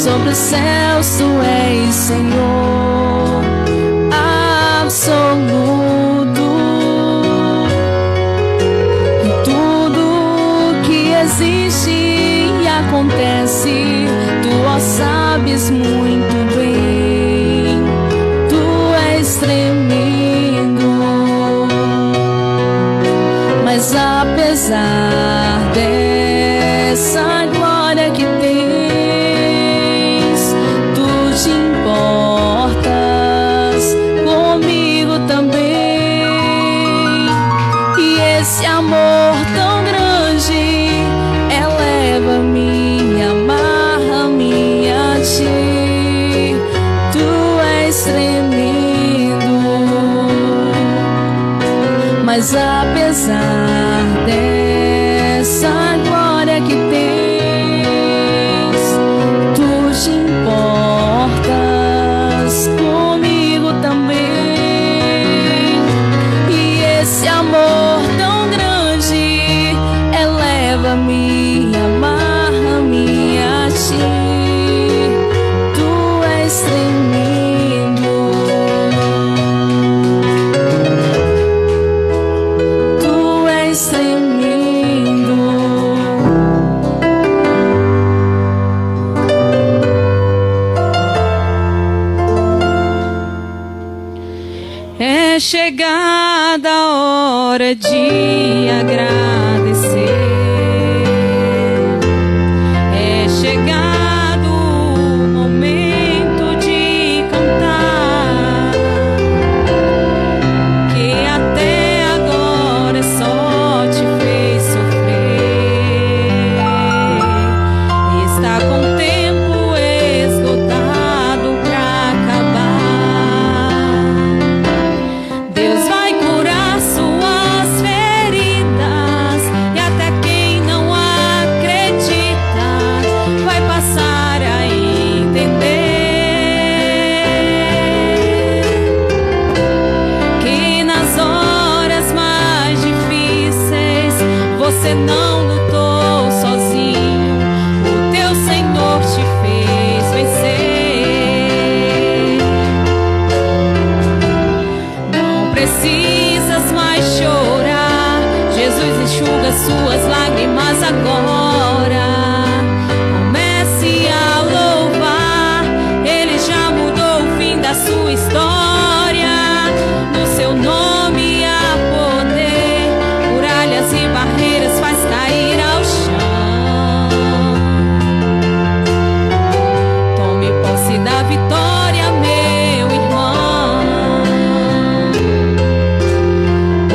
sobre os céus tu és Senhor absoluto. E tudo que existe e acontece, tu ó sabes muito bem. Tu és tremendo, mas apesar dessa glória que tens, tu te importas comigo também. E esse amor tão grande eleva-me, amarra-me a ti. Tu és tremendo, mas apesar dessa glória que tens, tu te importas comigo também. E esse amor tão grande eleva-me, amarra-me a ti. Tu és tremendo, tu és tremendo. É chegada a hora de agradecer. É chegado o momento de cantar, que até agora só te fez sofrer. Está com o tempo esgotado pra acabar. Deus vai curar suas feridas, e até quem não acredita vai passar a entender que nas horas mais difíceis você não lutou sozinho. O teu Senhor te fez vencer. Não precisas mais chorar, Jesus enxuga suas lágrimas agora. Comece a louvar, Ele já mudou o fim da sua história. No seu nome há poder, muralhas e barreiras faz cair ao chão. Tome posse da vitória, meu irmão.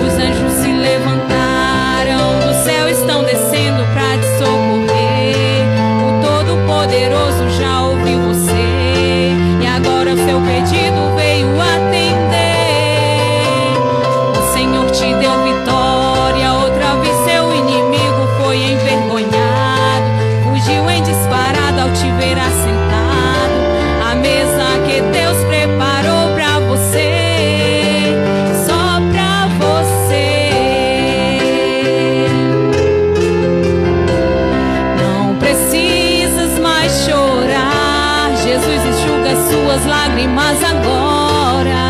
Os anjos se levantaram do céu, estão descendo pra te socorrer. O Todo-Poderoso já ouviu você, e agora o seu pedido veio atender. O Senhor te deu vitória, outra vez seu inimigo foi envergonhado. Fugiu em disparada ao te ver assentado. A mesa que Deus preparou pra você, só pra você. Não precisas mais chorar, Jesus enxuga suas lágrimas agora.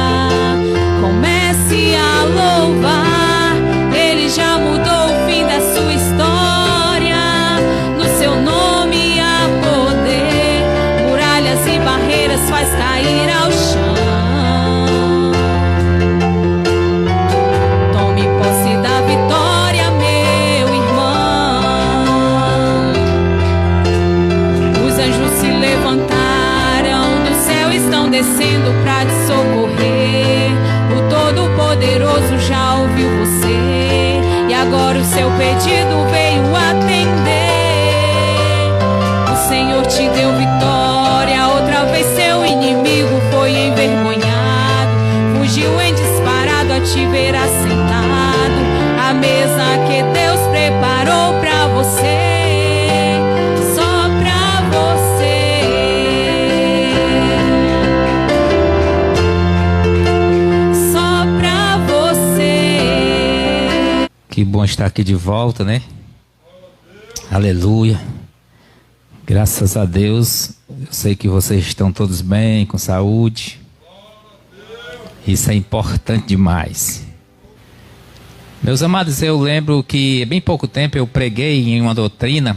Comece a louvar, Ele já mudou o fim da sua história. No seu nome há poder, muralhas e barreiras faz cair ao chão. Tome posse da vitória, meu irmão. Os anjos se levantaram do céu, estão descendo pra te socorrer. O Todo-Poderoso já ouviu você, e agora o seu pedido veio atender. O Senhor te deu vitória, outra vez seu inimigo foi envergonhado. Fugiu em disparado a te ver assentado. A mesa que Deus preparou pra você, só pra você. Só pra você. Que bom estar aqui de volta, né? Aleluia. Graças a Deus, eu sei que vocês estão todos bem, com saúde. Isso é importante demais. Meus amados, eu lembro que há bem pouco tempo eu preguei em uma doutrina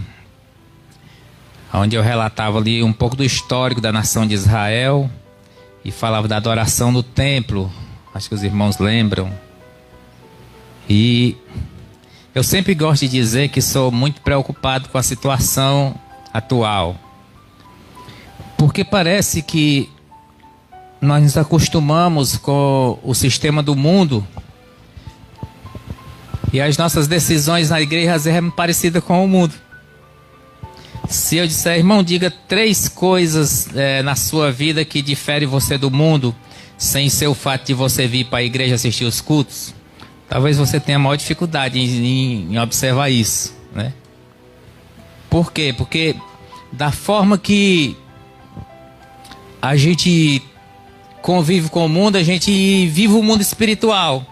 onde eu relatava ali um pouco do histórico da nação de Israel e falava da adoração no templo. Acho que os irmãos lembram. E eu sempre gosto de dizer que sou muito preocupado com a situação atual, porque parece que nós nos acostumamos com o sistema do mundo e as nossas decisões na igreja são parecidas com o mundo. Se eu disser, irmão, diga 3 coisas na sua vida que difere você do mundo, sem ser o fato de você vir para a igreja assistir os cultos, talvez você tenha maior dificuldade em observar isso, né? Por quê? Porque da forma que a gente convive com o mundo, a gente vive o mundo espiritual.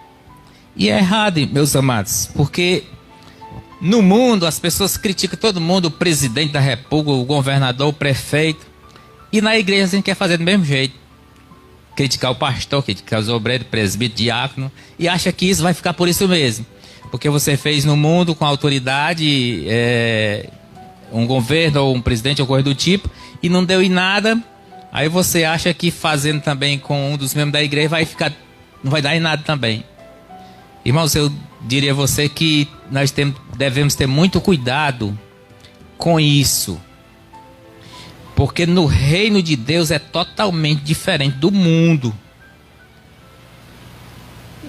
E é errado, meus amados, porque no mundo as pessoas criticam todo mundo, o presidente da república, o governador, o prefeito. E na igreja a gente quer fazer do mesmo jeito. Criticar o pastor, criticar os obreiros, presbítero, diácono. E acha que isso vai ficar por isso mesmo. Porque você fez no mundo com autoridade, um governo ou um presidente ou coisa do tipo, e não deu em nada. Aí você acha que fazendo também com um dos membros da igreja não vai dar em nada também. Irmãos, eu diria a você que nós devemos ter muito cuidado com isso. Porque no reino de Deus é totalmente diferente do mundo.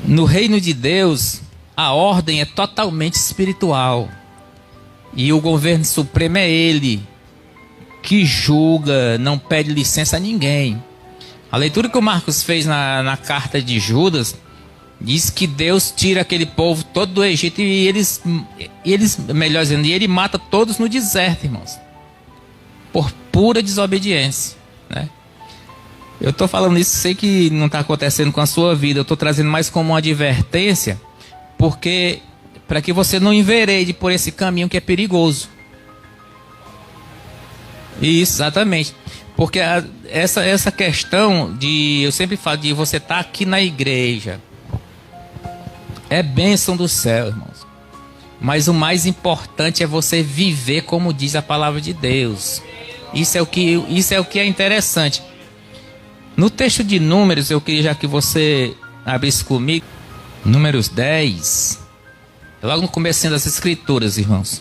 No reino de Deus, a ordem é totalmente espiritual. E o governo supremo é Ele, que julga, não pede licença a ninguém. A leitura que o Marcos fez na carta de Judas diz que Deus tira aquele povo todo do Egito e eles, melhor dizendo, e Ele mata todos no deserto, irmãos, por pura desobediência, né? Eu estou falando isso, sei que não está acontecendo com a sua vida, eu estou trazendo mais como uma advertência, porque para que você não enverede por esse caminho que é perigoso. Isso, exatamente. Porque essa questão de, eu sempre falo, de você estar aqui na igreja, é bênção do céu, irmãos. Mas o mais importante é você viver como diz a palavra de Deus. Isso é o que é interessante. No texto de Números, eu queria já que você abrisse comigo, Números 10, logo no comecinho das escrituras, irmãos.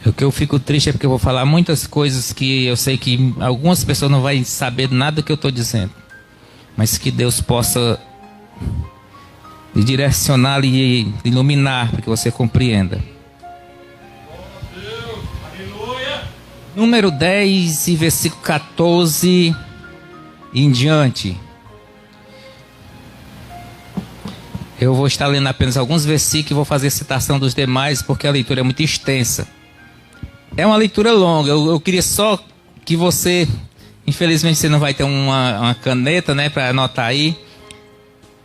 O que eu fico triste é porque eu vou falar muitas coisas que eu sei que algumas pessoas não vão saber nada do que eu estou dizendo. Mas que Deus possa lhe direcionar e iluminar para que você compreenda. Número 10 e versículo 14 em diante. Eu vou estar lendo apenas alguns versículos e vou fazer citação dos demais porque a leitura é muito extensa. É uma leitura longa, eu queria só que você, infelizmente você não vai ter uma caneta, né, para anotar aí.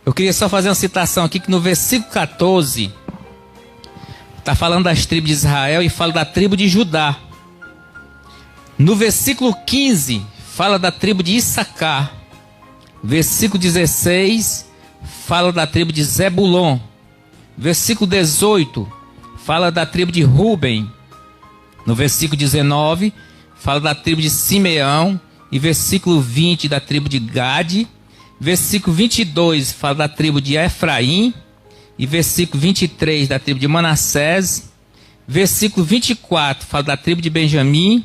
Eu queria só fazer uma citação aqui que no versículo 14 está falando das tribos de Israel e fala da tribo de Judá. No versículo 15 fala da tribo de Issacar. Versículo 16 fala da tribo de Zebulon. Versículo 18 fala da tribo de Ruben. No versículo 19 fala da tribo de Simeão. E versículo 20 da tribo de Gade. Versículo 22 fala da tribo de Efraim. E versículo 23 da tribo de Manassés. Versículo 24 fala da tribo de Benjamim.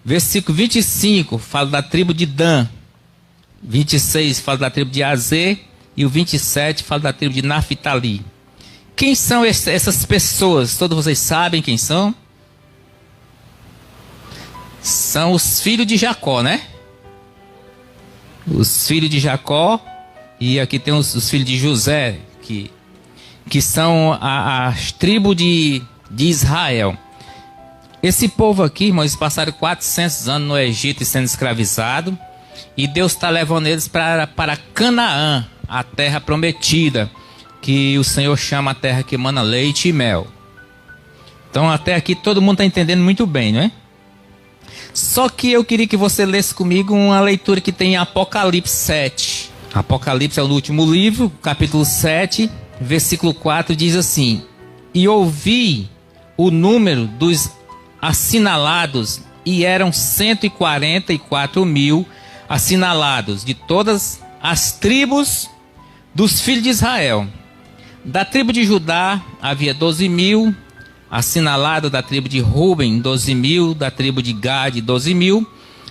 Versículo 25 fala da tribo de Dan. 26 fala da tribo de Azer. E o 27 fala da tribo de Naphtali. Quem são essas pessoas? Todos vocês sabem quem são? São os filhos de Jacó, né? Os filhos de Jacó. E aqui tem os filhos de José, que são as tribos de Israel. Esse povo aqui, irmãos, eles passaram 400 anos no Egito sendo escravizado. E Deus está levando eles para Canaã, a terra prometida, que o Senhor chama a terra que emana leite e mel. Então até aqui todo mundo está entendendo muito bem, não é? Só que eu queria que você lesse comigo uma leitura que tem em Apocalipse 7. Apocalipse é o último livro, capítulo 7, versículo 4, diz assim: E ouvi o número dos assinalados, e eram 144 mil assinalados, de todas as tribos dos filhos de Israel. Da tribo de Judá havia 12 mil, assinalado da tribo de Ruben, 12 mil, da tribo de Gade, 12 mil,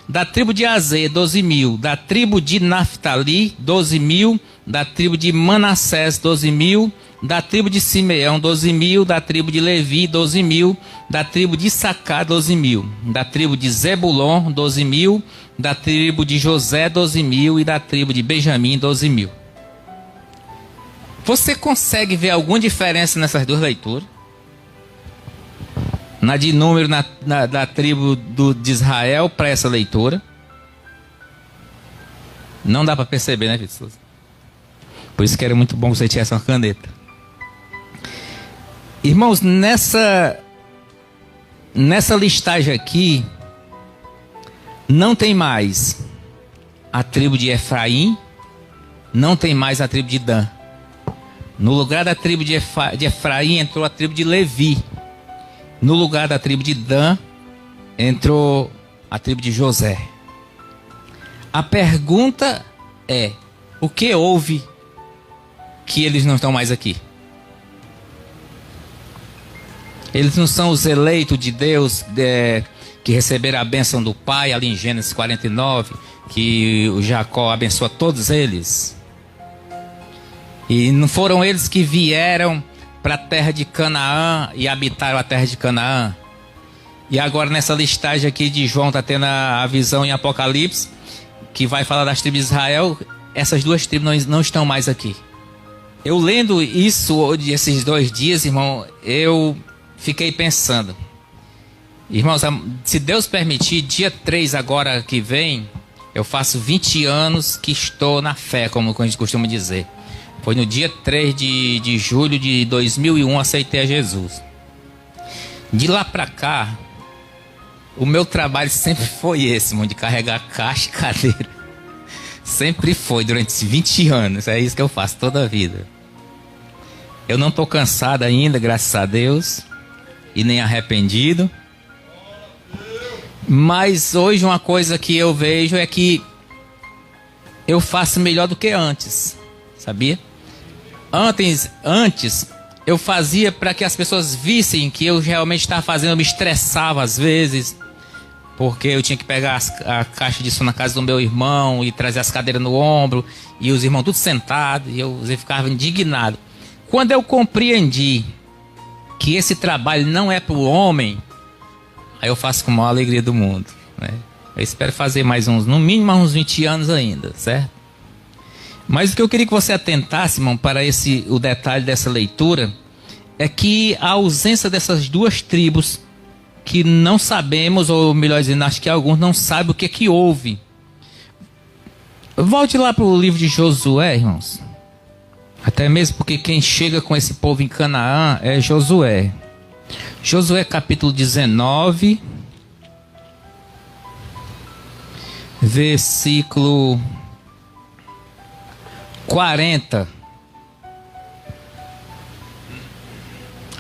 da tribo de Azer, 12 mil, da tribo de Naftali, 12 mil, da tribo de Manassés, 12 mil, da tribo de Simeão, 12 mil, da tribo de Levi, 12 mil, da tribo de Issacar, 12 mil, da tribo de Zebulon, 12 mil, da tribo de José, 12 mil, e da tribo de Benjamim, 12 mil. Você consegue ver alguma diferença nessas duas leituras? Na de número da tribo de Israel para essa leitura? Não dá para perceber, né, Vitor? Por isso que era muito bom que você tivesse uma caneta. Irmãos, nessa listagem aqui, não tem mais a tribo de Efraim, não tem mais a tribo de Dan. No lugar da tribo de Efraim entrou a tribo de Levi. No lugar da tribo de Dan entrou a tribo de José. A pergunta é: o que houve que eles não estão mais aqui? Eles não são os eleitos de Deus que receberam a bênção do Pai, ali em Gênesis 49, que o Jacó abençoa todos eles? E não foram eles que vieram para a terra de Canaã e habitaram a terra de Canaã? E agora nessa listagem aqui de João está tendo a visão em Apocalipse, que vai falar das tribos de Israel. Essas duas tribos não estão mais aqui. Eu lendo isso esses 2 dias, irmão, eu fiquei pensando, irmãos, se Deus permitir, dia 3 agora que vem, eu faço 20 anos que estou na fé, como a gente costuma dizer. Foi no dia 3 de julho de 2001 aceitei a Jesus. De lá pra cá, o meu trabalho sempre foi esse, de carregar caixa e cadeira. Sempre foi, durante esses 20 anos. É isso que eu faço toda a vida. Eu não estou cansado ainda, graças a Deus, e nem arrependido. Mas hoje uma coisa que eu vejo é que eu faço melhor do que antes, sabia? Antes eu fazia para que as pessoas vissem que eu realmente estava fazendo. Eu me estressava às vezes, porque eu tinha que pegar a caixa de som na casa do meu irmão e trazer as cadeiras no ombro, e os irmãos tudo sentados, e eu ficava indignado. Quando eu compreendi que esse trabalho não é para o homem, aí eu faço com a maior alegria do mundo, né? Eu espero fazer mais no mínimo uns 20 anos ainda, certo? Mas o que eu queria que você atentasse, irmão, para o detalhe dessa leitura, é que a ausência dessas duas tribos, que não sabemos, ou melhor dizendo, acho que alguns não sabem o que houve. Volte lá para o livro de Josué, irmãos. Até mesmo porque quem chega com esse povo em Canaã é Josué. Josué capítulo 19, versículo 40.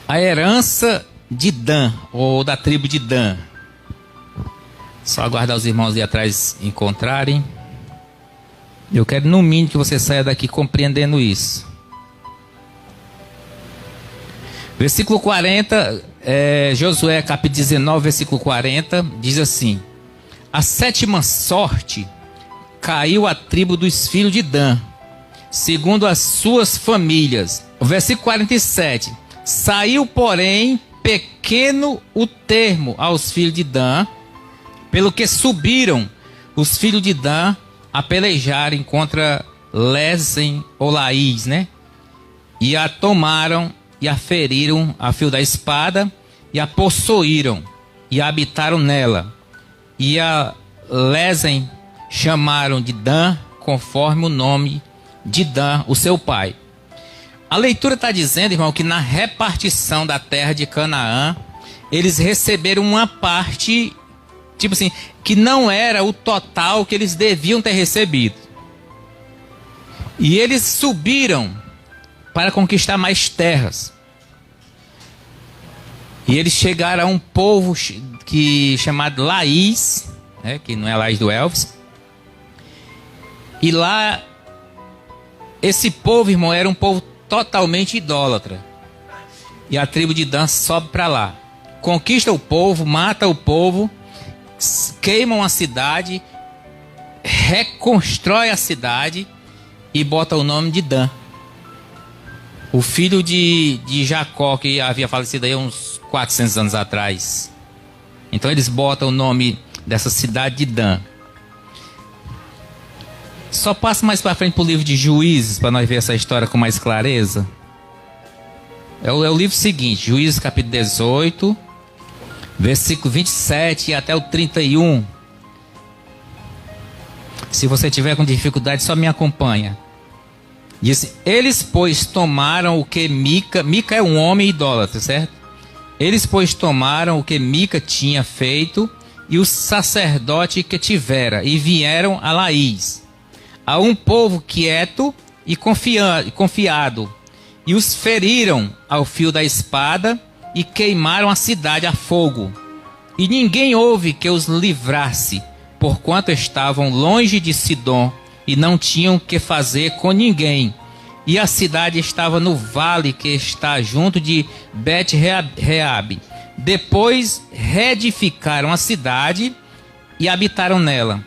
A herança de Dan, ou da tribo de Dan. Só aguardar os irmãos ali atrás encontrarem. Eu quero no mínimo que você saia daqui compreendendo isso. Versículo 40, Josué capítulo 19, versículo 40, diz assim: a 7ª sorte caiu à tribo dos filhos de Dan, segundo as suas famílias. O versículo 47, saiu, porém, pequeno o termo aos filhos de Dan, pelo que subiram os filhos de Dan a pelejarem contra Lesen ou Laís, né? E a tomaram e a feriram a fio da espada, e a possuíram, e a habitaram nela. E a Lesen chamaram de Dan, conforme o nome de Dan, o seu pai. A leitura está dizendo, irmão, que na repartição da terra de Canaã, eles receberam uma parte, tipo assim, que não era o total que eles deviam ter recebido. E eles subiram para conquistar mais terras. E eles chegaram a um povo chamado Laís, né, que não é Laís do Elvis. E lá, esse povo, irmão, era um povo totalmente idólatra. E a tribo de Dan sobe para lá. Conquista o povo, mata o povo, queimam a cidade, reconstrói a cidade e bota o nome de Dan. O filho de Jacó, que havia falecido aí uns 400 anos atrás. Então eles botam o nome dessa cidade de Dan. Só passa mais para frente para o livro de Juízes, para nós ver essa história com mais clareza. É o livro seguinte, Juízes capítulo 18, versículo 27 e até o 31. Se você tiver com dificuldade, só me acompanha. Diz: eles, pois, tomaram o que Mica é um homem idólatra, certo? Eles, pois, tomaram o que Mica tinha feito e o sacerdote que tivera, e vieram a Laís, a um povo quieto e confiado, e os feriram ao fio da espada e queimaram a cidade a fogo. E ninguém houve que os livrasse, porquanto estavam longe de Sidom e não tinham que fazer com ninguém. E a cidade estava no vale que está junto de Bet-Reabe. Depois reedificaram a cidade e habitaram nela.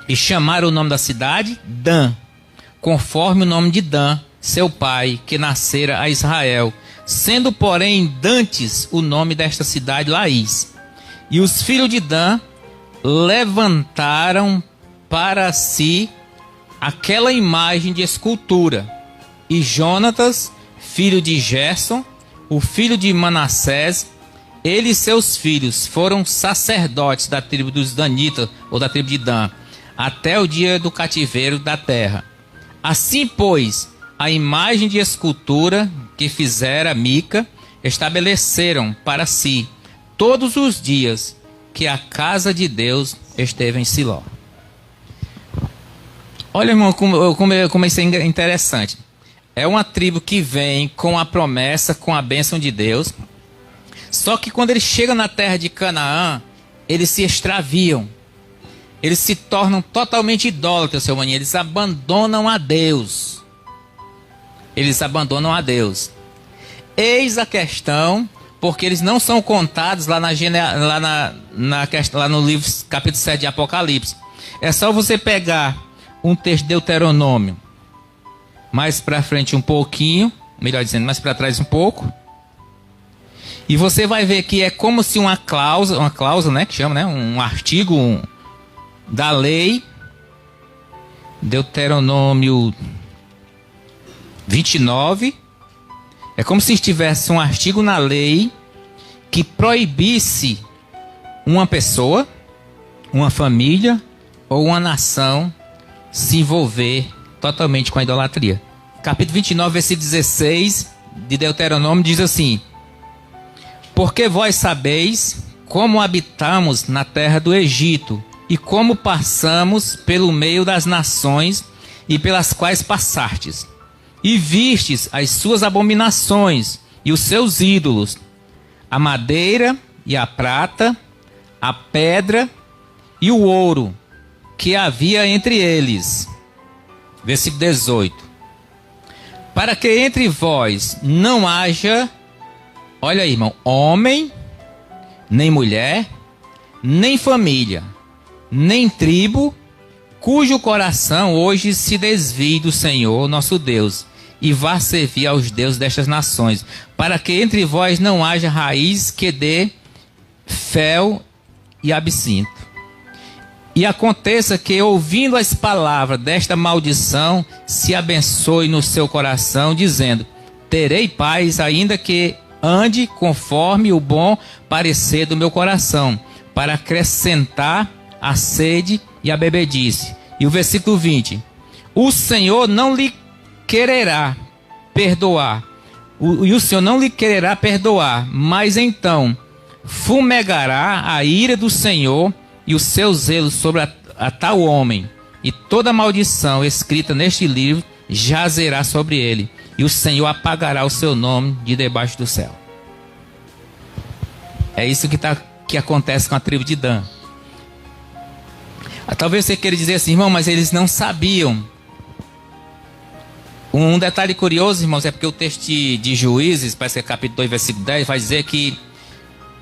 E chamaram o nome da cidade Dan, conforme o nome de Dan, seu pai, que nascera a Israel, sendo, porém, dantes o nome desta cidade Laís. E os filhos de Dan levantaram para si aquela imagem de escultura. E Jonatas, filho de Gerson, o filho de Manassés, ele e seus filhos foram sacerdotes da tribo dos Danitas, ou da tribo de Dan, até o dia do cativeiro da terra. Assim, pois, a imagem de escultura que fizera Mica, estabeleceram para si todos os dias que a casa de Deus esteve em Siló. Olha, irmão, como isso é interessante. É uma tribo que vem com a promessa, com a bênção de Deus. Só que quando eles chegam na terra de Canaã, eles se extraviam. Eles se tornam totalmente idólatras, seu maninho. Eles abandonam a Deus. Eles abandonam a Deus. Eis a questão, porque eles não são contados lá no livro capítulo 7 de Apocalipse. É só você pegar um texto de Deuteronômio, mais para frente um pouquinho, melhor dizendo, mais para trás um pouco, e você vai ver que é como se uma cláusula, né, que chama, né, um artigo da lei, Deuteronômio 29, é como se estivesse um artigo na lei que proibisse uma pessoa, uma família ou uma nação se envolver totalmente com a idolatria. Capítulo 29, versículo 16 de Deuteronômio diz assim: porque vós sabeis como habitamos na terra do Egito e como passamos pelo meio das nações e pelas quais passastes, e vistes as suas abominações e os seus ídolos, a madeira e a prata, a pedra e o ouro que havia entre eles. Versículo 18. Para que entre vós não haja, olha aí, irmão, homem, nem mulher, nem família, nem tribo, cujo coração hoje se desvie do Senhor nosso Deus, e vá servir aos deuses destas nações, para que entre vós não haja raiz que dê fel e absinto. E aconteça que, ouvindo as palavras desta maldição, se abençoe no seu coração, dizendo: terei paz, ainda que ande conforme o bom parecer do meu coração, para acrescentar a sede e a bebedice. E o versículo 20: o Senhor não lhe quererá perdoar, e o Senhor não lhe quererá perdoar, mas então fumegará a ira do Senhor e o seu zelo sobre a tal homem, e toda maldição escrita neste livro jazerá sobre ele, e o Senhor apagará o seu nome de debaixo do céu. É isso que acontece com a tribo de Dan. Talvez você queira dizer assim, irmão, mas eles não sabiam. Um detalhe curioso, irmãos, é porque o texto de Juízes, parece que é capítulo 2, versículo 10, vai dizer que,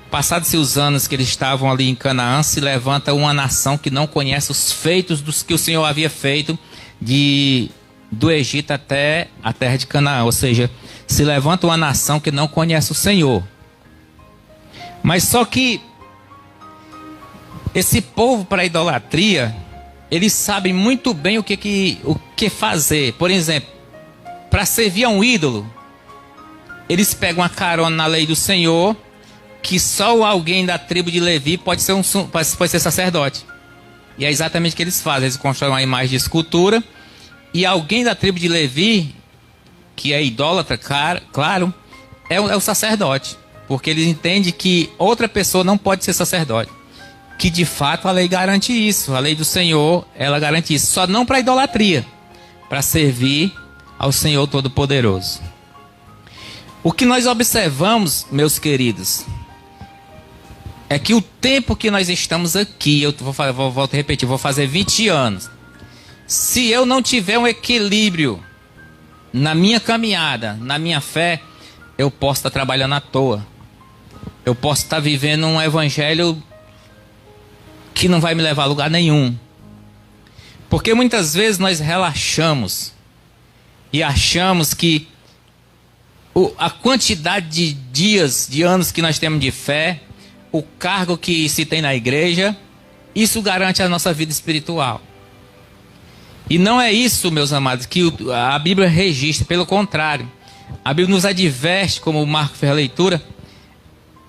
passados-se os anos que eles estavam ali em Canaã, se levanta uma nação que não conhece os feitos dos que o Senhor havia feito do Egito até a terra de Canaã. Ou seja, se levanta uma nação que não conhece o Senhor. Mas só que esse povo, para a idolatria, eles sabem muito bem o que fazer. Por exemplo, para servir a um ídolo, eles pegam a carona na lei do Senhor, que só alguém da tribo de Levi pode ser sacerdote. E é exatamente o que eles fazem. Eles constroem uma imagem de escultura, e alguém da tribo de Levi, que é idólatra, claro, é o sacerdote. Porque eles entendem que outra pessoa não pode ser sacerdote. Que de fato a lei garante isso. A lei do Senhor, ela garante isso. Só não para idolatria, para servir ao Senhor Todo-Poderoso. O que nós observamos, meus queridos, é que o tempo que nós estamos aqui, volto a repetir, vou fazer 20 anos. Se eu não tiver um equilíbrio na minha caminhada, na minha fé, eu posso estar trabalhando à toa. Eu posso estar vivendo um evangelho que não vai me levar a lugar nenhum. Porque muitas vezes nós relaxamos e achamos que a quantidade de dias, de anos que nós temos de fé, o cargo que se tem na igreja, isso garante a nossa vida espiritual. E não é isso, meus amados, que a Bíblia registra. Pelo contrário, a Bíblia nos adverte, como o Marco fez a leitura,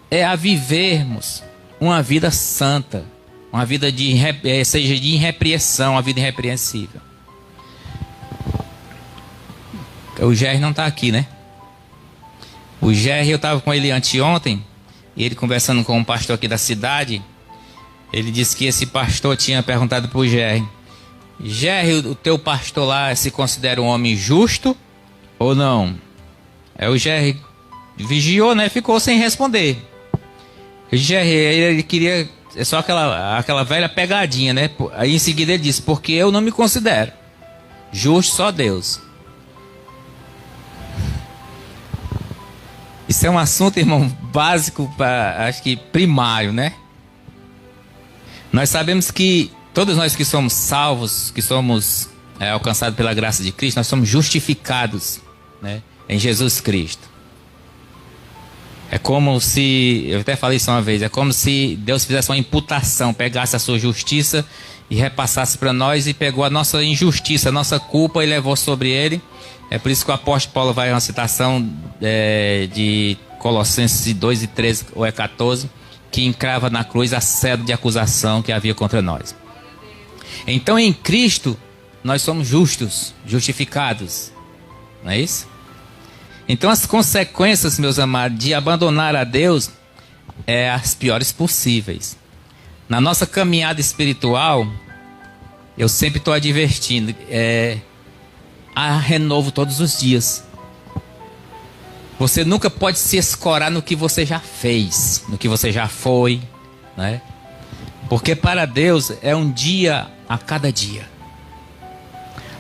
é a vivermos uma vida santa, uma vida de irrepreensão, uma vida irrepreensível. O Jerry não está aqui, né? O Jerry, eu estava com ele anteontem, e ele conversando com um pastor aqui da cidade, ele disse que esse pastor tinha perguntado para o Jerry: Jerry, o teu pastor lá se considera um homem justo ou não? Aí o Jerry vigiou, né? Ficou sem responder. O Jerry, ele queria só aquela velha pegadinha, né? Aí em seguida ele disse: porque eu não me considero justo, só Deus. Isso é um assunto, irmão, básico, acho que primário, né? Nós sabemos que todos nós que somos salvos, que somos alcançados pela graça de Cristo, nós somos justificados, né, em Jesus Cristo. É como se, eu até falei isso uma vez, é como se Deus fizesse uma imputação, pegasse a sua justiça e repassasse para nós, e pegou a nossa injustiça, a nossa culpa, e levou sobre ele. É por isso que o apóstolo Paulo vai a uma citação de Colossenses 2 e 13, ou 14, que encrava na cruz a cédula de acusação que havia contra nós. Então em Cristo nós somos justos, justificados, não é isso? Então as consequências, meus amados, de abandonar a Deus é as piores possíveis. Na nossa caminhada espiritual, eu sempre estou advertindo, há renovo todos os dias. Você nunca pode se escorar no que você já fez, no que você já foi, né? Porque para Deus é um dia a cada dia.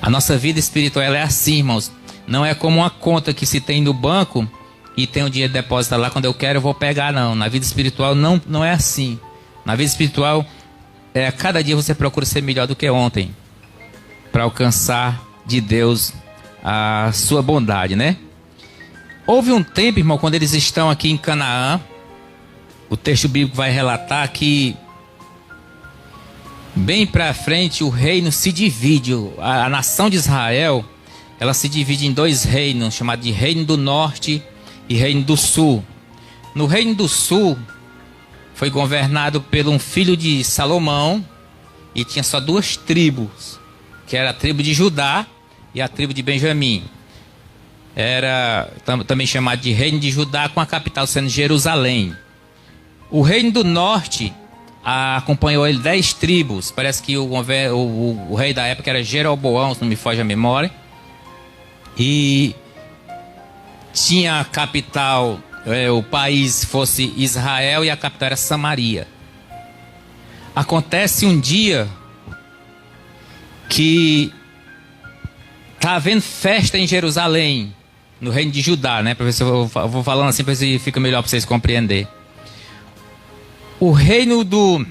A nossa vida espiritual é assim, irmãos. Não é como uma conta que se tem no banco e tem um dinheiro depositado lá, quando eu quero eu vou pegar, não. Na vida espiritual não é assim. Na vida espiritual, a cada dia você procura ser melhor do que ontem, para alcançar de Deus a sua bondade, né? Houve um tempo, irmão, quando eles estão aqui em Canaã, o texto bíblico vai relatar que bem para frente o reino se divide. A nação de Israel, ela se divide em dois reinos, chamados de Reino do Norte e Reino do Sul. No Reino do Sul foi governado por um filho de Salomão, e tinha só duas tribos, que era a tribo de Judá e a tribo de Benjamim. Era também chamado de Reino de Judá, com a capital sendo Jerusalém. O reino do norte acompanhou ele 10 tribos. Parece que o rei da época era Jeroboão, se não me foge a memória. E tinha a capital, o país fosse Israel e a capital era Samaria. Acontece um dia que está havendo festa em Jerusalém, no reino de Judá, né? Para ver se eu vou falando assim para ver se fica melhor para vocês compreenderem. O reino do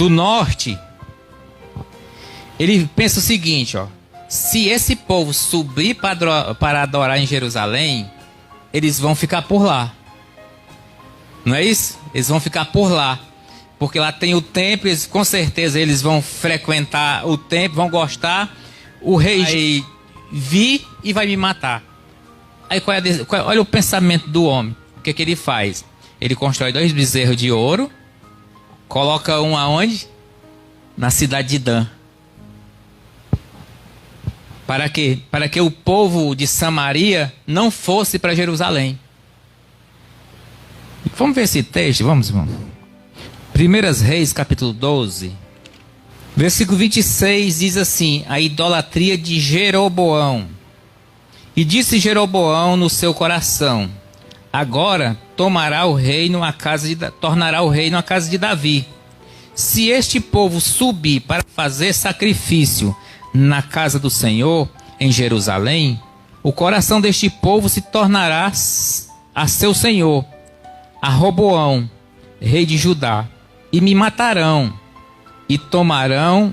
norte, ele pensa o seguinte, ó: se esse povo subir para adorar em Jerusalém, eles vão ficar por lá. Não é isso? Eles vão ficar por lá. Porque lá tem o templo, com certeza eles vão frequentar o templo, vão gostar. O rei vai vir e vai me matar. Aí olha o pensamento do homem. O que ele faz? Ele constrói 2 bezerros de ouro, coloca um aonde? Na cidade de Dan. Para quê? Para que o povo de Samaria não fosse para Jerusalém. Vamos ver esse texto, vamos, irmão. 1 Reis, capítulo 12, versículo 26, diz assim: a idolatria de Jeroboão. E disse Jeroboão no seu coração: agora tornará o reino à casa de Davi. Se este povo subir para fazer sacrifício na casa do Senhor, em Jerusalém, o coração deste povo se tornará a seu senhor, a Roboão, rei de Judá, e me matarão, e tomarão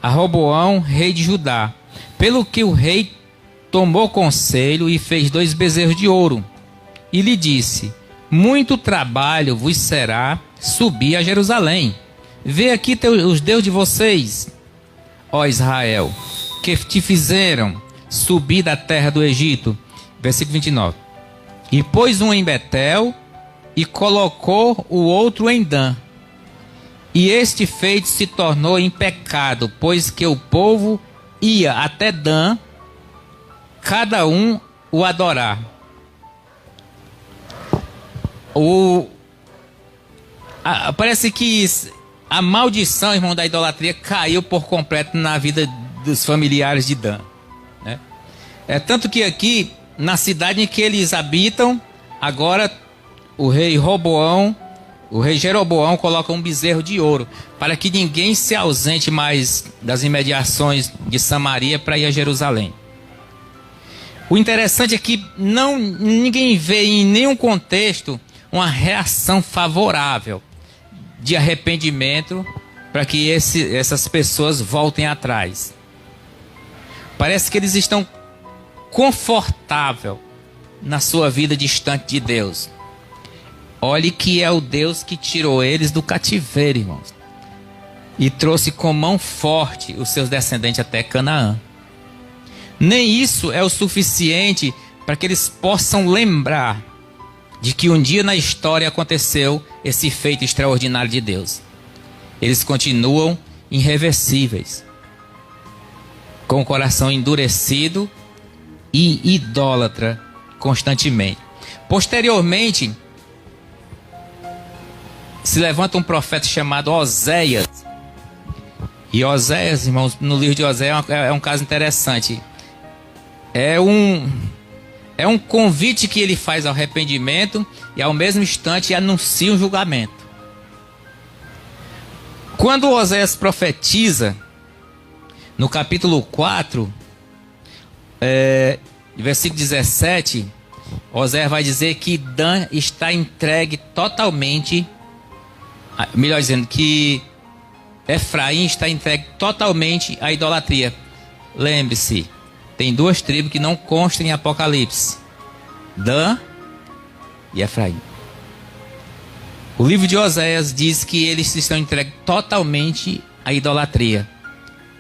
a Roboão, rei de Judá. Pelo que o rei tomou conselho e fez 2 bezerros de ouro, e lhe disse: muito trabalho vos será subir a Jerusalém. Vê aqui os deuses de vocês, ó Israel, que te fizeram subir da terra do Egito. Versículo 29. E pôs um em Betel, e colocou o outro em Dan. E este feito se tornou em pecado, pois que o povo ia até Dan, cada um o adorar. Parece que a maldição, irmão, da idolatria caiu por completo na vida dos familiares de Dan, né? Tanto que aqui, na cidade em que eles habitam, agora o rei Jeroboão coloca um bezerro de ouro, para que ninguém se ausente mais das imediações de Samaria para ir a Jerusalém. O interessante é que ninguém vê em nenhum contexto uma reação favorável de arrependimento para que essas pessoas voltem atrás. Parece que eles estão confortáveis na sua vida distante de Deus. Olhe que é o Deus que tirou eles do cativeiro, irmãos, e trouxe com mão forte os seus descendentes até Canaã. Nem isso é o suficiente para que eles possam lembrar de que um dia na história aconteceu esse feito extraordinário de Deus. Eles continuam irreversíveis, com o coração endurecido e idólatra constantemente. Posteriormente, se levanta um profeta chamado Oséias. E Oséias, irmãos, no livro de Oséias é um caso interessante. É um convite que ele faz ao arrependimento e ao mesmo instante anuncia um julgamento. Quando Oséias profetiza, no capítulo 4, versículo 17, Oséias vai dizer que Dan está entregue totalmente, melhor dizendo, que Efraim está entregue totalmente à idolatria. Lembre-se, tem 2 tribos que não constam em Apocalipse: Dan e Efraim. O livro de Oséias diz que eles estão entregues totalmente à idolatria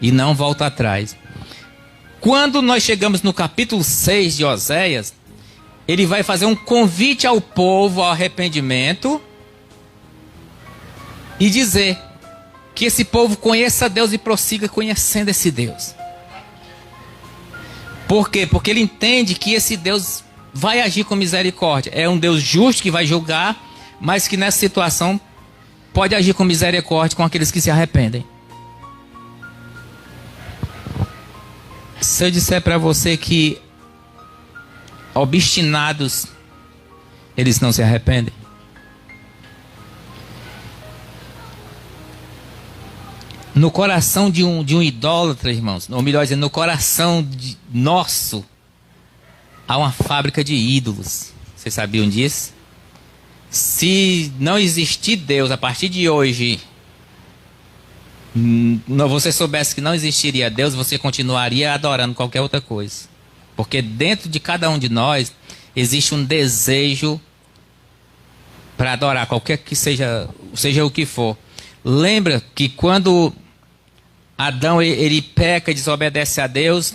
e não voltam atrás. Quando nós chegamos no capítulo 6 de Oséias, ele vai fazer um convite ao povo ao arrependimento e dizer que esse povo conheça Deus e prossiga conhecendo esse Deus. Por quê? Porque ele entende que esse Deus vai agir com misericórdia. É um Deus justo que vai julgar, mas que nessa situação pode agir com misericórdia com aqueles que se arrependem. Se eu disser para você que obstinados, eles não se arrependem. No coração de um idólatra, irmãos, ou melhor dizendo, no coração nosso, há uma fábrica de ídolos. Vocês sabiam disso? Se não existir Deus a partir de hoje, você soubesse que não existiria Deus, você continuaria adorando qualquer outra coisa. Porque dentro de cada um de nós existe um desejo para adorar qualquer que seja o que for. Lembra que quando Adão ele peca e desobedece a Deus,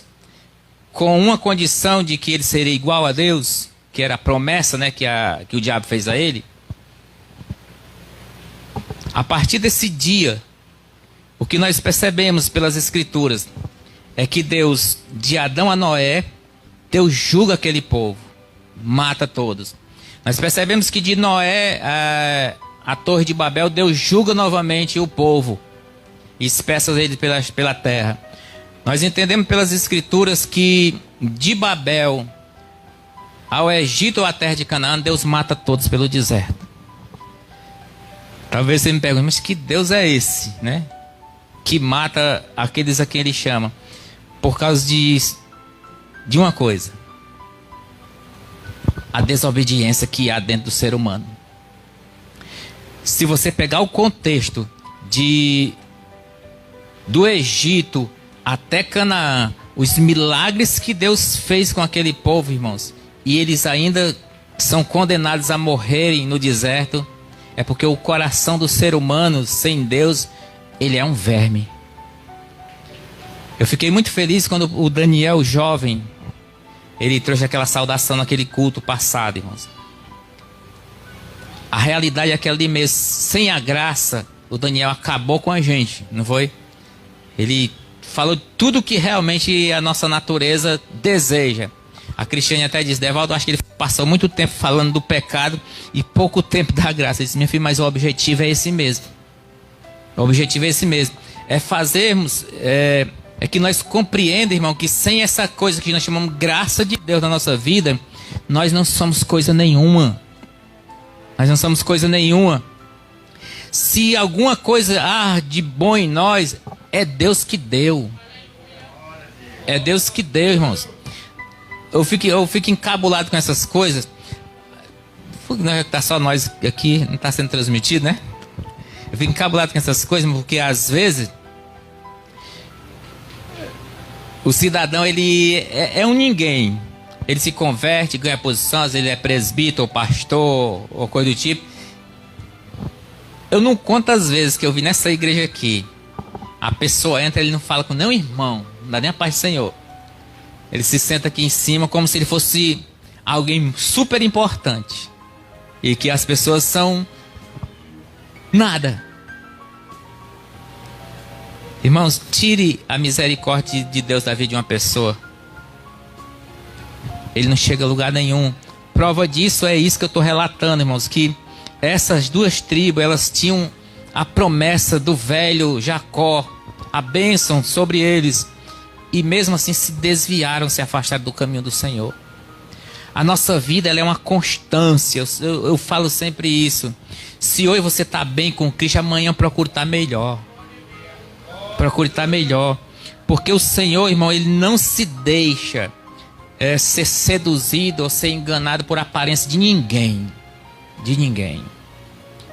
com uma condição de que ele seria igual a Deus, que era a promessa, né, que o diabo fez a ele. A partir desse dia, o que nós percebemos pelas Escrituras é que Deus, de Adão a Noé, Deus julga aquele povo, mata todos. Nós percebemos que de Noé a Torre de Babel, Deus julga novamente o povo e espessa ele pela terra. Nós entendemos pelas Escrituras que de Babel ao Egito ou à terra de Canaã, Deus mata todos pelo deserto. Talvez você me pergunte, mas que Deus é esse, né? Que mata aqueles a quem ele chama. Por causa de uma coisa: a desobediência que há dentro do ser humano. Se você pegar o contexto do Egito até Canaã, os milagres que Deus fez com aquele povo, irmãos, e eles ainda são condenados a morrerem no deserto, é porque o coração do ser humano sem Deus, ele é um verme. Eu fiquei muito feliz quando o Daniel, jovem, ele trouxe aquela saudação naquele culto passado, irmãos. A realidade é aquela de mesmo. Sem a graça, o Daniel acabou com a gente, não foi? Ele falou tudo que realmente a nossa natureza deseja. A Cristiane até diz: Devaldo, acho que ele passou muito tempo falando do pecado e pouco tempo da graça. Ele disse: minha filha, mas o objetivo é esse mesmo. O objetivo é esse mesmo. É fazermos... É que nós compreendemos, irmão, que sem essa coisa que nós chamamos graça de Deus na nossa vida, nós não somos coisa nenhuma. Nós não somos coisa nenhuma. Se alguma coisa há de bom em nós, é Deus que deu. É Deus que deu, irmãos. Eu fico encabulado com essas coisas. Não está só nós aqui, não está sendo transmitido, né? Eu fico encabulado com essas coisas porque às vezes o cidadão, ele é um ninguém. Ele se converte, ganha posição, às vezes ele é presbítero, ou pastor, ou coisa do tipo. Eu não conto as vezes que eu vi nessa igreja aqui. A pessoa entra, ele não fala com nenhum irmão, não dá nem a paz do Senhor. Ele se senta aqui em cima como se ele fosse alguém super importante. E que as pessoas são nada. Irmãos, tire a misericórdia de Deus da vida de uma pessoa. Ele não chega a lugar nenhum. Prova disso é isso que eu estou relatando, irmãos. Que essas duas tribos, elas tinham a promessa do velho Jacó, a bênção sobre eles. E mesmo assim se desviaram, se afastaram do caminho do Senhor. A nossa vida, ela é uma constância. Eu falo sempre isso. Se hoje você está bem com Cristo, amanhã procure estar melhor. Procure estar melhor. Porque o Senhor, irmão, ele não se deixa ser seduzido ou ser enganado por aparência de ninguém. De ninguém.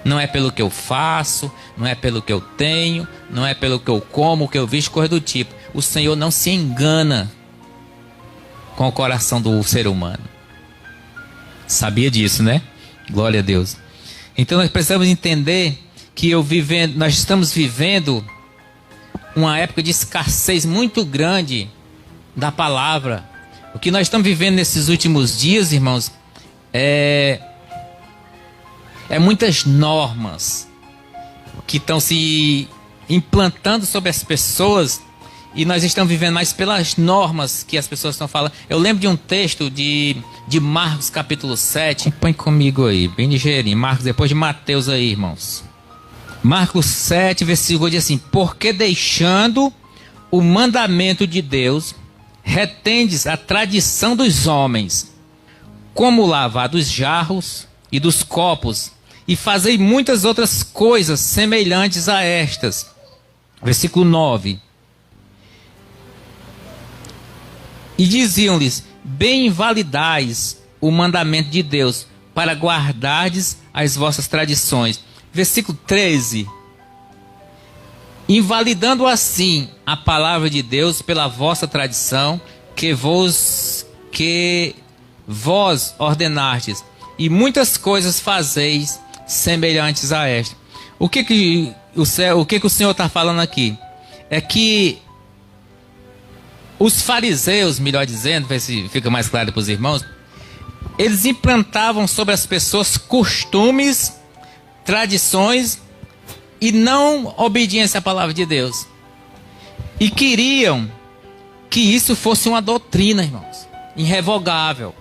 Não é pelo que eu faço, não é pelo que eu tenho, não é pelo que eu como, o que eu visto, coisa do tipo. O Senhor não se engana com o coração do ser humano. Sabia disso, né? Glória a Deus. Então nós precisamos entender que nós estamos vivendo uma época de escassez muito grande da palavra. O que nós estamos vivendo nesses últimos dias, irmãos, é muitas normas que estão se implantando sobre as pessoas e nós estamos vivendo mais pelas normas que as pessoas estão falando. Eu lembro de um texto de Marcos capítulo 7. Põe comigo aí, bem ligeirinho. Marcos, depois de Mateus aí, irmãos. Marcos 7, versículo diz assim: porque deixando o mandamento de Deus, retendes a tradição dos homens, como o lavar dos jarros e dos copos, e fazei muitas outras coisas semelhantes a estas. Versículo 9. E diziam-lhes: bem invalidais o mandamento de Deus, para guardardes as vossas tradições. Versículo 13. Invalidando assim a palavra de Deus pela vossa tradição, que vós ordenastes, e muitas coisas fazeis semelhantes a esta. O que o Senhor está falando aqui? É que os fariseus, melhor dizendo, ver se fica mais claro para os irmãos, eles implantavam sobre as pessoas costumes, tradições e não obediência à palavra de Deus. E queriam que isso fosse uma doutrina, irmãos, irrevogável.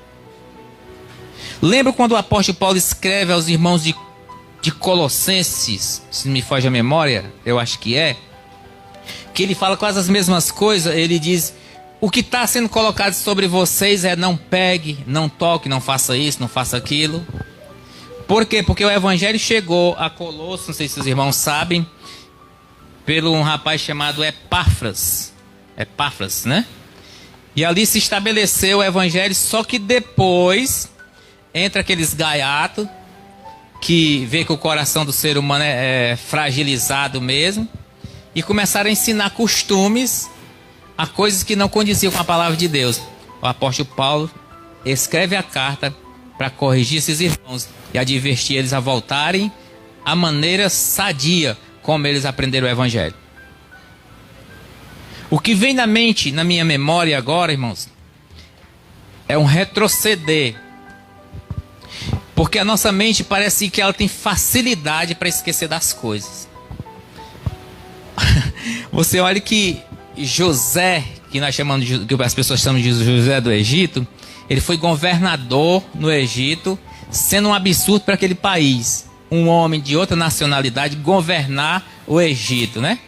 Lembra quando o apóstolo Paulo escreve aos irmãos de Colossenses, se não me foge a memória, eu acho que ele fala quase as mesmas coisas. Ele diz: o que está sendo colocado sobre vocês é não pegue, não toque, não faça isso, não faça aquilo. Por quê? Porque o evangelho chegou a Colossos, não sei se os irmãos sabem, pelo um rapaz chamado Epáfras, né? E ali se estabeleceu o evangelho, só que depois entra aqueles gaiatos que vê que o coração do ser humano é fragilizado mesmo, e começaram a ensinar costumes a coisas que não condiziam com a palavra de Deus. O apóstolo Paulo escreve a carta para corrigir esses irmãos e advertir eles a voltarem à maneira sadia como eles aprenderam o evangelho. O que vem na minha memória agora, irmãos, é um retroceder. Porque a nossa mente parece que ela tem facilidade para esquecer das coisas. Você olha que José, que nós chamamos que as pessoas chamam de José do Egito, ele foi governador no Egito, sendo um absurdo para aquele país, um homem de outra nacionalidade governar o Egito, né?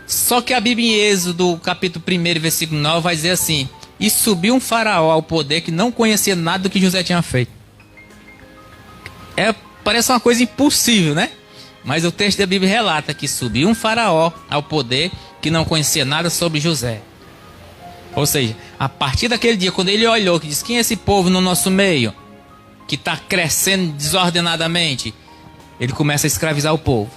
Só que a Bíblia em Êxodo, capítulo 1, versículo 9, vai dizer assim: e subiu um faraó ao poder que não conhecia nada do que José tinha feito. Parece uma coisa impossível, né? Mas o texto da Bíblia relata que subiu um faraó ao poder que não conhecia nada sobre José. Ou seja, a partir daquele dia, quando ele olhou, que disse: quem é esse povo no nosso meio, que está crescendo desordenadamente? Ele começa a escravizar o povo.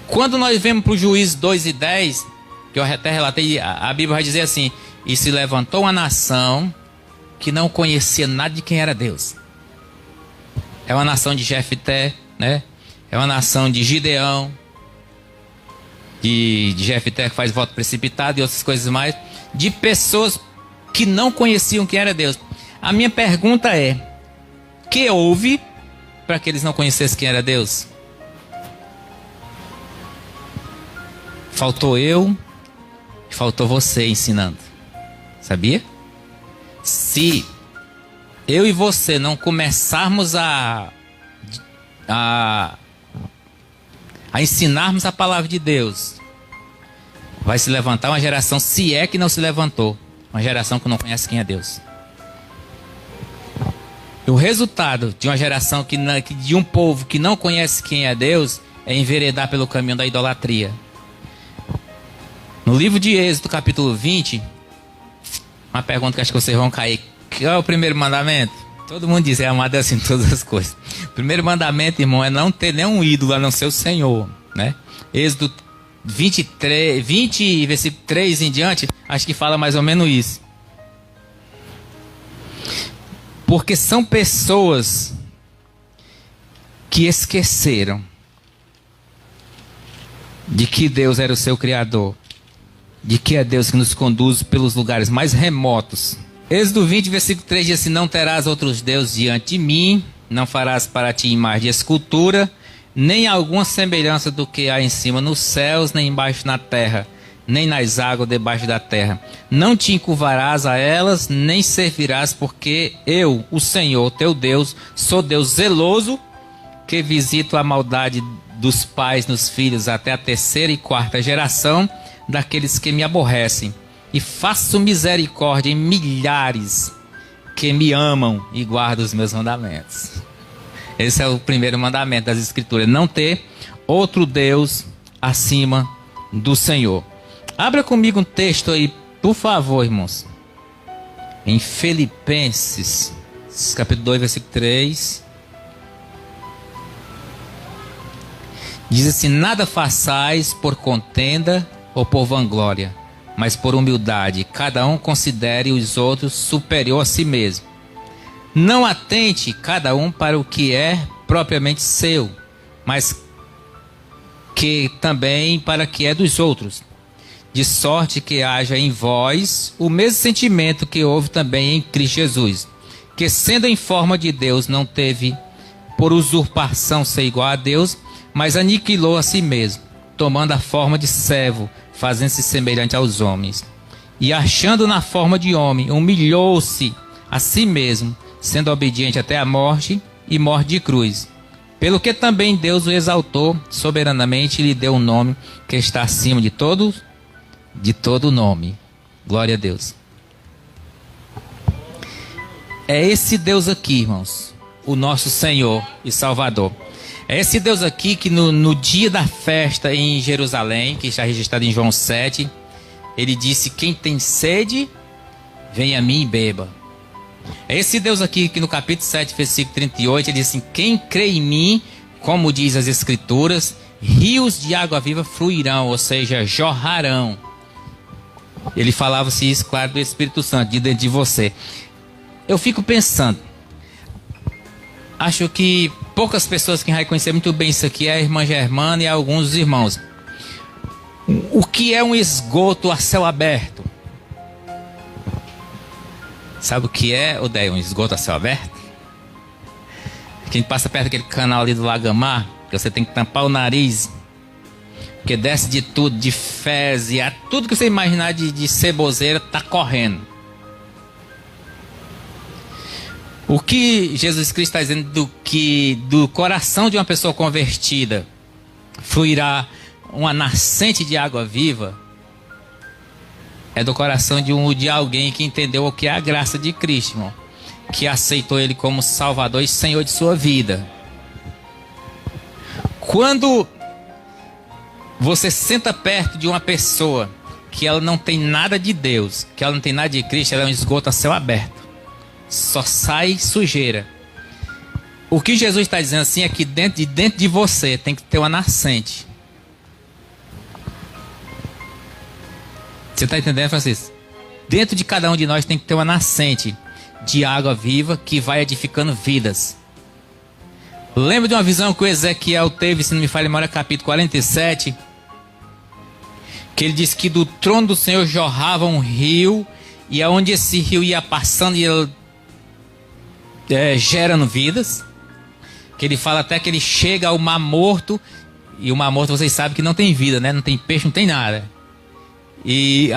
Quando nós vemos para o Juízes 2:10, que eu até relatei, a Bíblia vai dizer assim: e se levantou uma nação que não conhecia nada de quem era Deus. É uma nação de Jefté, né? É uma nação de Gideão, de Jefté que faz voto precipitado e outras coisas mais, de pessoas que não conheciam quem era Deus. A minha pergunta é: que houve para que eles não conhecessem quem era Deus? Faltou eu, faltou você ensinando. Sabia? Se eu e você não começarmos a ensinarmos a palavra de Deus, vai se levantar uma geração, se é que não se levantou, uma geração que não conhece quem é Deus. O resultado de uma geração de um povo que não conhece quem é Deus é enveredar pelo caminho da idolatria. No livro de Êxodo, capítulo 20, uma pergunta que acho que vocês vão cair: qual é o primeiro mandamento? Todo mundo diz: é amar a Deus em todas as coisas. O primeiro mandamento, irmão, é não ter nenhum ídolo a não ser o Senhor, né? Êxodo 20, versículo 3 em diante, acho que fala mais ou menos isso. Porque são pessoas que esqueceram de que Deus era o seu Criador, de que é Deus que nos conduz pelos lugares mais remotos. Êxodo 20, versículo 3 diz assim: não terás outros deuses diante de mim, não farás para ti imagem de escultura, nem alguma semelhança do que há em cima nos céus, nem embaixo na terra, nem nas águas debaixo da terra. Não te encurvarás a elas, nem servirás, porque eu, o Senhor, teu Deus, sou Deus zeloso, que visito a maldade dos pais nos filhos até a terceira e quarta geração daqueles que me aborrecem. E faço misericórdia em milhares que me amam e guardam os meus mandamentos. Esse é o primeiro mandamento das Escrituras. Não ter outro Deus acima do Senhor. Abra comigo um texto aí, por favor, irmãos. Em Filipenses, capítulo 2, versículo 3. Diz assim: nada façais por contenda ou por vanglória, mas por humildade. Cada um considere os outros superior a si mesmo. Não atente cada um para o que é propriamente seu, mas que também para o que é dos outros. De sorte que haja em vós o mesmo sentimento que houve também em Cristo Jesus, que sendo em forma de Deus não teve por usurpação ser igual a Deus, mas aniquilou a si mesmo, tomando a forma de servo, fazendo-se semelhante aos homens. E achando na forma de homem, humilhou-se a si mesmo, sendo obediente até a morte e morte de cruz. Pelo que também Deus o exaltou soberanamente e lhe deu um nome que está acima de todo nome. Glória a Deus. É esse Deus aqui, irmãos, o nosso Senhor e Salvador. É esse Deus aqui que no dia da festa em Jerusalém, que está registrado em João 7, ele disse: quem tem sede, venha a mim e beba. É esse Deus aqui que no capítulo 7, versículo 38, ele diz assim: quem crê em mim, como diz as Escrituras, rios de água viva fluirão, ou seja, jorrarão. Ele falava-se isso, claro, do Espírito Santo, de dentro de você. Eu fico pensando, acho que poucas pessoas que reconhecem muito bem isso aqui é a irmã Germana e alguns irmãos. O que é um esgoto a céu aberto? Sabe o que é, Odeio, um esgoto a céu aberto? Quem passa perto daquele canal ali do Lagamar, que você tem que tampar o nariz, porque desce de tudo, de fezes, tudo que você imaginar de ceboseira está correndo. O que Jesus Cristo está dizendo do coração de uma pessoa convertida fluirá uma nascente de água viva, é do coração de alguém que entendeu o que é a graça de Cristo, irmão, que aceitou Ele como Salvador e Senhor de sua vida. Quando você senta perto de uma pessoa que ela não tem nada de Deus, que ela não tem nada de Cristo, ela é um esgoto a céu aberto. Só sai sujeira. O que Jesus está dizendo assim é que dentro de você tem que ter uma nascente. Você está entendendo, Francisco? Dentro de cada um de nós tem que ter uma nascente de água viva que vai edificando vidas. Lembra de uma visão que o Ezequiel teve, se não me falha a memória, capítulo 47, que ele disse que do trono do Senhor jorrava um rio, e aonde esse rio ia passando e ele gerando vidas, que ele fala até que ele chega ao Mar Morto, e o Mar Morto vocês sabem que não tem vida, né? Não tem peixe, não tem nada. E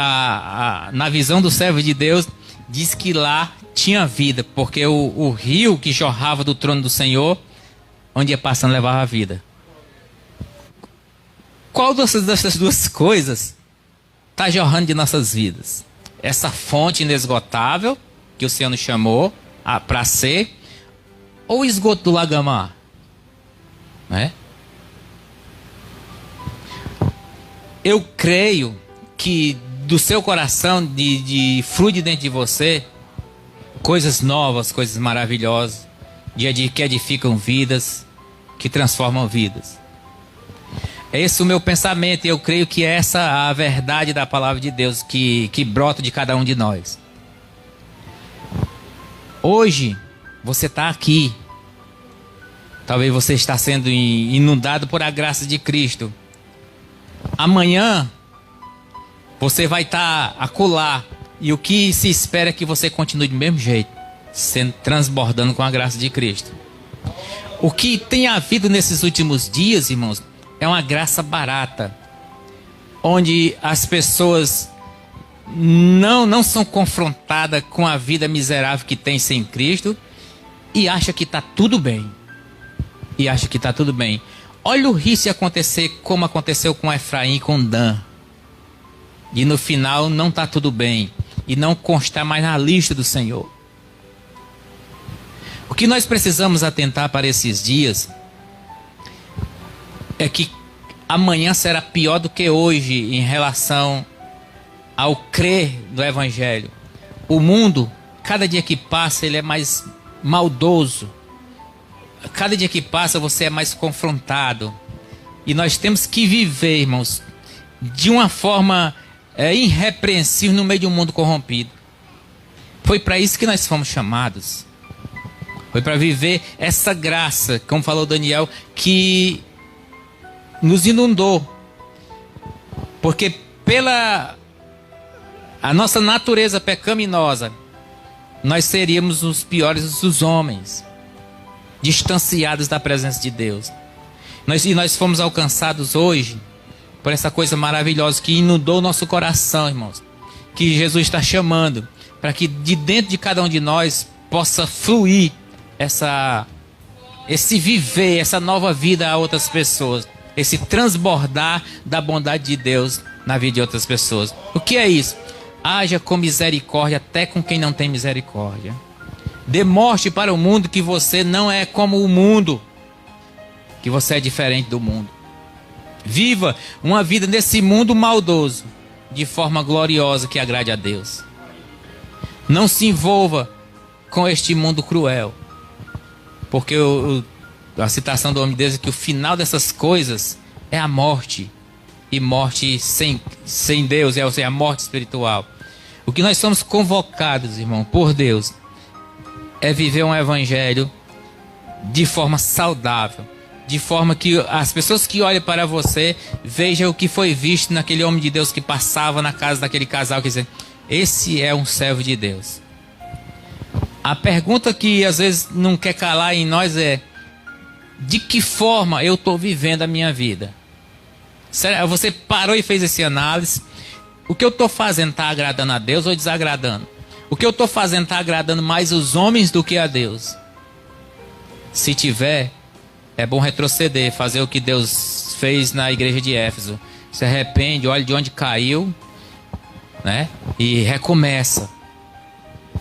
na visão do servo de Deus, diz que lá tinha vida, porque o rio que jorrava do trono do Senhor, onde ia passando, levava a vida. Qual dessas duas coisas está jorrando de nossas vidas? Essa fonte inesgotável que o Senhor nos chamou para ser, ou o esgoto do Lagamar? Né? Eu creio que do seu coração flui de dentro de você coisas novas, coisas maravilhosas, que edificam vidas, que transformam vidas. É esse o meu pensamento, e eu creio que essa é a verdade da palavra de Deus que brota de cada um de nós. Hoje, você está aqui. Talvez você está sendo inundado por a graça de Cristo. Amanhã, você vai estar acolá. E o que se espera é que você continue do mesmo jeito, transbordando com a graça de Cristo. O que tem havido nesses últimos dias, irmãos, é uma graça barata. onde as pessoas não são confrontadas com a vida miserável que tem sem Cristo e acha que está tudo bem. E acha que está tudo bem. Olha o risco de acontecer como aconteceu com Efraim e com Dan. E no final não está tudo bem. E não constar mais na lista do Senhor. O que nós precisamos atentar para esses dias é que amanhã será pior do que hoje em relação ao crer do Evangelho. O mundo, cada dia que passa, ele é mais maldoso. Cada dia que passa, você é mais confrontado. E nós temos que viver, irmãos, de uma forma irrepreensível no meio de um mundo corrompido. Foi para isso que nós fomos chamados. Foi para viver essa graça, como falou Daniel, que nos inundou. Porque pela a nossa natureza pecaminosa, nós seríamos os piores dos homens, distanciados da presença de Deus. Nós fomos alcançados hoje por essa coisa maravilhosa que inundou o nosso coração, irmãos. Que Jesus está chamando para que de dentro de cada um de nós possa fluir esse viver, essa nova vida a outras pessoas. Esse transbordar da bondade de Deus na vida de outras pessoas. O que é isso? Haja com misericórdia até com quem não tem misericórdia. Demonstre para o mundo que você não é como o mundo, que você é diferente do mundo. Viva uma vida nesse mundo maldoso de forma gloriosa que agrade a Deus. Não se envolva com este mundo cruel, porque a citação do homem de Deus é que o final dessas coisas é a morte, e morte sem Deus, ou seja, a morte espiritual. O que nós somos convocados, irmão, por Deus, é viver um evangelho de forma saudável, de forma que as pessoas que olham para você vejam o que foi visto naquele homem de Deus que passava na casa daquele casal, que dizem, esse é um servo de Deus. A pergunta que às vezes não quer calar em nós é, de que forma eu estou vivendo a minha vida? Você parou e fez essa análise? O que eu estou fazendo está agradando a Deus ou desagradando? O que eu estou fazendo está agradando mais os homens do que a Deus? Se tiver, é bom retroceder, fazer o que Deus fez na igreja de Éfeso. Se arrepende, olha de onde caiu, né? E recomeça.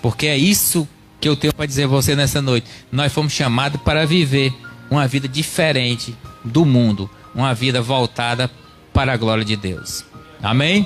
Porque é isso que eu tenho para dizer a você nessa noite. Nós fomos chamados para viver uma vida diferente do mundo. Uma vida voltada para a glória de Deus. Amém?